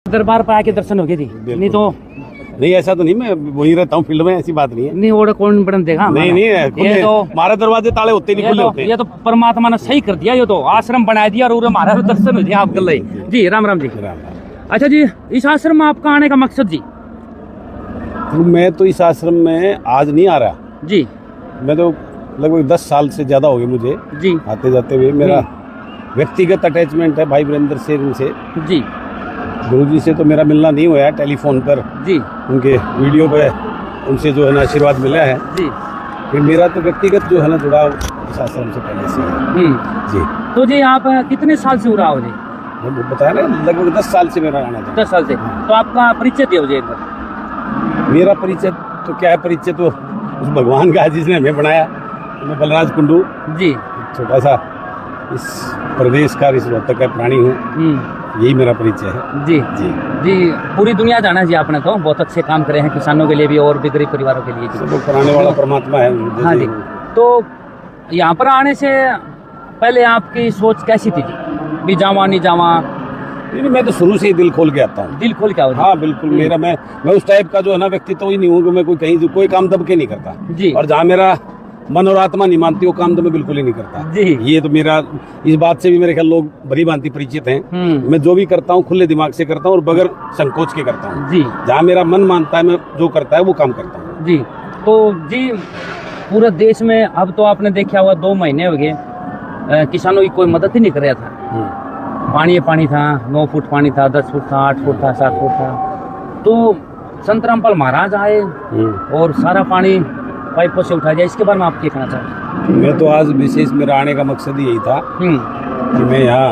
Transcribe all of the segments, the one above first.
दरबार पर आके दर्शन हो गए थी, नहीं तो नहीं ऐसा तो नहीं, मैं वहीं रहता हूँ फील्ड में, ऐसी बात नहीं है। नहीं वो कौन बटन देखा नहीं नहीं, ये तो हमारे दरवाजे ताले होते नहीं, खुले होते। ये तो परमात्मा ने सही कर दिया, ये तो आश्रम बना दिया और हमारा दर्शन हो गया आपके लिए जी। राम राम जी। अच्छा जी, इस आश्रम में आपका आने का मकसद जी? तो मैं तो इस आश्रम में आज नहीं आ रहा जी, मैं तो लगभग 10 साल से ज्यादा हो गए मुझे जी आते जाते हुए। मेरा व्यक्तिगत अटैचमेंट है भाई वीरेंद्र से, इनसे जी। गुरुजी से तो मेरा मिलना नहीं हुआ है, टेलीफोन पर जी उनके वीडियो पे उनसे जो है ना आशीर्वाद मिला है जी। फिर मेरा तो व्यक्तिगत जो है ना जुड़ाव इस आश्रम से पहले से है जी। तो जी आप कितने साल से हो रहा हो जी? मैं बताया ना लगभग 10 साल से मेरा आना था। 10 साल से। तो आपका परिचय दिया मुझे एक बार। मेरा परिचय तो क्या है, परिचय तो उस भगवान का जिसने हमें बनाया। मैं बलराज कुंडू जी, छोटा सा इस प्रदेश का इस रोहतक का प्राणी हूँ, यही मेरा परिचय है जी जी जी। पूरी दुनिया जाना है जी आपने, तो बहुत अच्छे काम करे हैं किसानों के लिए भी और भी गरीब परिवारों के लिए सब कराने वाला परमात्मा है। हाँ जी। तो यहाँ पर आने से पहले आपकी सोच कैसी थी जी, भी जावा नहीं जावा? नहीं, मैं तो शुरू से ही दिल खोल के आता हूँ। दिल खोल के आओ? हाँ बिल्कुल। मेरा मैं उस टाइप का जो है ना व्यक्तित्व ही नहीं हूँ कि मैं कोई काम दब के नहीं करता जी। और जहाँ मेरा मन और आत्मा नहीं मानती वो काम तो मैं बिल्कुल ही नहीं करता जी। ये तो मेरा, इस बात से भी मेरे ख्याल लोग भली भांति परिचित हैं। मैं जो भी करता हूँ खुले दिमाग से करता हूँ और बगैर संकोच के करता हूँ जी। जहाँ मेरा मन मानता है मैं जो करता है वो काम करता हूँ जी। तो जी पूरे देश में अब तो आपने देखा हुआ 2 महीने हो गए किसानों की कोई मदद ही नहीं कर रहा था। पानी था, 9 फुट पानी था, 10 फुट था, 8 फुट था, 7 फुट था। तो संत रामपाल महाराज आए और सारा पानी पाइपों से उठा दिया। इसके बारे में आप क्या कहना चाहते हैं? मैं तो आज विशेष मेरा आने का मकसद ही यही था कि मैं यहाँ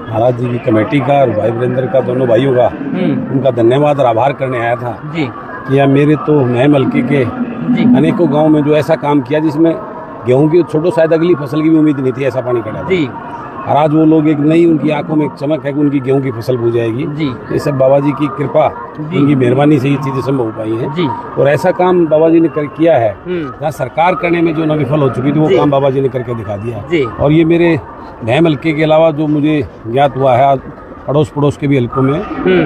महाराज जी की कमेटी का और भाई वीरेंद्र का, दोनों भाइयों का उनका धन्यवाद और आभार करने आया था जी। कि यार मेरे तो नए हल्के के अनेकों गांव में जो ऐसा काम किया जिसमें गेहूं की छोटो शायद अगली फसल की भी उम्मीद नहीं थी, ऐसा पानी कटा जी। और आज वो लोग एक नई, उनकी आंखों में एक चमक है कि उनकी गेहूं की फसल बो जाएगी जी। ये सब बाबा जी की कृपा, उनकी मेहरबानी से ये चीजें संभव हो पाई हैं जी। और ऐसा काम बाबा जी ने किया है जहाँ सरकार करने में जो न विफल हो चुकी थी वो काम बाबा जी ने करके दिखा दिया जी। और ये मेरे नए हल्के के अलावा जो मुझे ज्ञात हुआ है अड़ोस पड़ोस के भी हल्कों में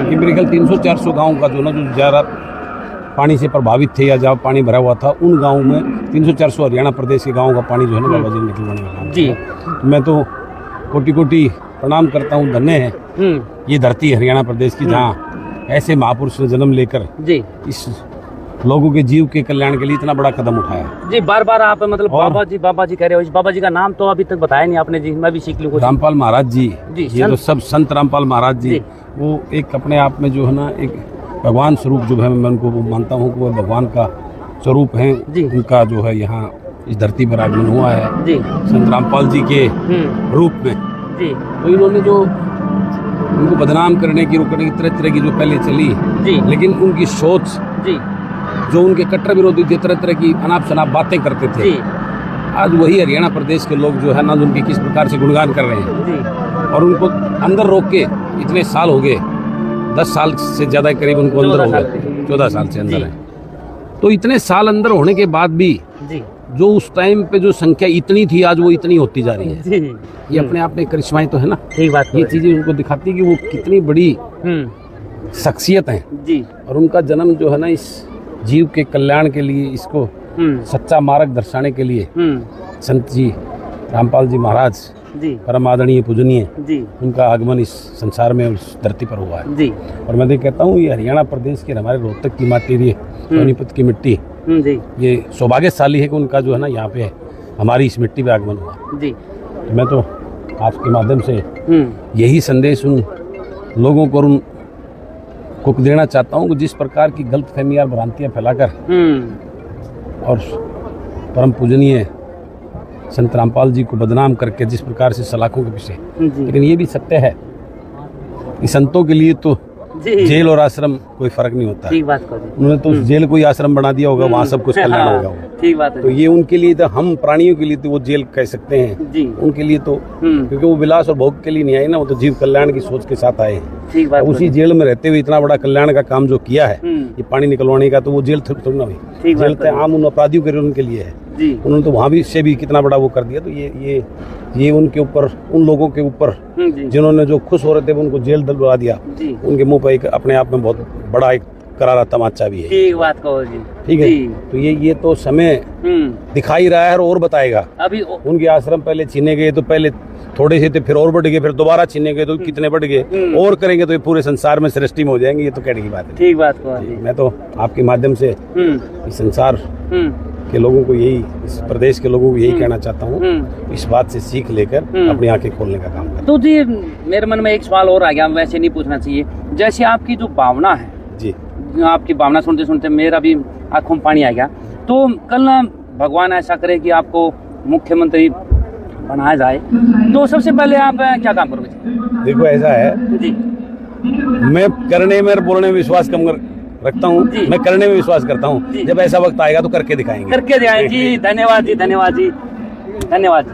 कि मेरे ख्याल 300-400 गाँव का जो ना जो ज़्यादा पानी से प्रभावित थे या जहाँ पानी भरा हुआ था उन गाँव में 300-400 हरियाणा प्रदेश के गाँव का पानी जो है ना बाबा जी ने निकलवाने का काम जी। मैं तो कोटि कोटि प्रणाम करता हूँ। धन्य है ये धरती हरियाणा प्रदेश की जहाँ ऐसे महापुरुष ने जन्म लेकर जी इस लोगों के जीव के कल्याण के लिए इतना बड़ा कदम उठाया जी। बार बार आप मतलब बाबा जी कह रहे हो, इस बाबा जी का नाम तो अभी तक बताया नहीं आपने जी, मैं भी सीख लूँ। रामपाल महाराज जी, ये तो सब संत रामपाल महाराज जी वो एक अपने आप में जो है ना एक भगवान स्वरूप जो है, मैं उनको मानता हूँ कि वो भगवान का स्वरूप है। उनका जो है यहाँ इस धरती पर आगमन हुआ है जी संत रामपाल जी के रूप में जी। तो इन्होंने जो उनको बदनाम करने की, रोकने की तरह तरह की जो पहले चली जी, लेकिन उनकी सोच जी जो उनके कट्टर विरोधी थे, तरह तरह की अनाप शनाप बातें करते थे जी। आज वही हरियाणा प्रदेश के लोग जो है ना उनकी किस प्रकार से गुणगान कर रहे हैं जी। और उनको अंदर रोक के इतने साल हो गए, 10 साल से ज्यादा करीब उनको अंदर हो गए, 14 साल से अंदर है। तो इतने साल अंदर होने के बाद भी जी जो उस टाइम पे जो संख्या इतनी थी आज वो इतनी होती जा रही है जी। ये अपने आप में करिश्माएं तो है ना, ठीक बात। ये चीजें उनको दिखाती कि वो कितनी बड़ी शख्सियत है जी। और उनका जन्म जो है ना इस जीव के कल्याण के लिए, इसको सच्चा मार्ग दर्शाने के लिए संत जी रामपाल जी महाराज जी परम आदरणीय पूजनीय जी, उनका आगमन इस संसार में उस धरती पर हुआ है जी। और मैं तो कहता हूँ ये हरियाणा प्रदेश के हमारे रोहतक की माटी, ये सोनीपत की मिट्टी जी, ये सौभाग्यशाली है कि उनका जो है ना यहाँ पे हमारी इस मिट्टी पे आगमन हुआ जी। तो मैं तो आपके माध्यम से यही संदेश उन लोगों को उनको देना चाहता हूँ कि जिस प्रकार की गलतफहमियां और भ्रांतियां फैलाकर और परम पूजनीय संत रामपाल जी को बदनाम करके जिस प्रकार से सलाखों के पीछे, लेकिन ये भी सत्य है कि संतों के लिए तो जेल और आश्रम कोई फर्क नहीं होता। ठीक बात करो। उन्होंने तो उस जेल को ही आश्रम बना दिया होगा, वहाँ सब कुछ कल्याण होगा। ठीक बात है। तो ये उनके लिए तो, हम प्राणियों के लिए तो वो जेल कह सकते हैं जी। उनके लिए तो क्योंकि वो विलास और भोग के लिए नहीं आए ना, वो तो जीव कल्याण की सोच के साथ आए हैं। ठीक बात। उसी जेल में रहते हुए इतना बड़ा कल्याण का काम जो किया है, ये पानी निकलवाने का, तो वो जेल थोड़ी ना हुई। जेल तो आम उन अपराधियों के उनके लिए है। उन्होंने तो वहाँ भी से भी कितना बड़ा वो कर दिया। तो ये ये उनके ऊपर, उन लोगों के ऊपर जी जिन्होंने जो खुश हो रहे थे उनको जेल दिलवा दिया, जी, उनके मुंह पर एक अपने आप में बहुत बड़ा एक करारा तमाचा भी है। ठीक बात कहो जी। ठीक है, जी। तो ये तो समय दिखाई रहा है और बताएगा। अभी उनके आश्रम पहले छीने गए तो पहले थोड़े से थे, फिर और बढ़ गए, फिर दोबारा छीने गए तो कितने बढ़ गए, और करेंगे तो ये पूरे संसार में सृष्टि में हो जाएंगे। ये तो कहने की बात है। ठीक बात कहो जी। मैं तो आपके माध्यम से इस संसार के लोगों को यही, इस प्रदेश के लोगों को यही कहना चाहता हूँ, इस बात से सीख लेकर अपनी आंखें खोलने का काम करें। तो जी मेरे मन में एक सवाल और आ गया, वैसे नहीं पूछना चाहिए। जैसे आपकी जो भावना है जी, आपकी भावना सुनते सुनते मेरा भी आंखों में पानी आ गया। तो कल ना भगवान ऐसा करे कि आपको मुख्यमंत्री बनाया जाए, तो सबसे पहले आप क्या काम करोगे? देखो ऐसा है जी, मैं करने में और बोलने में विश्वास कम रखता हूँ, मैं करने में विश्वास करता हूँ। जब ऐसा वक्त आएगा तो करके दिखाएंगे। करके दिखाएं जी। धन्यवाद जी, धन्यवाद जी, धन्यवाद।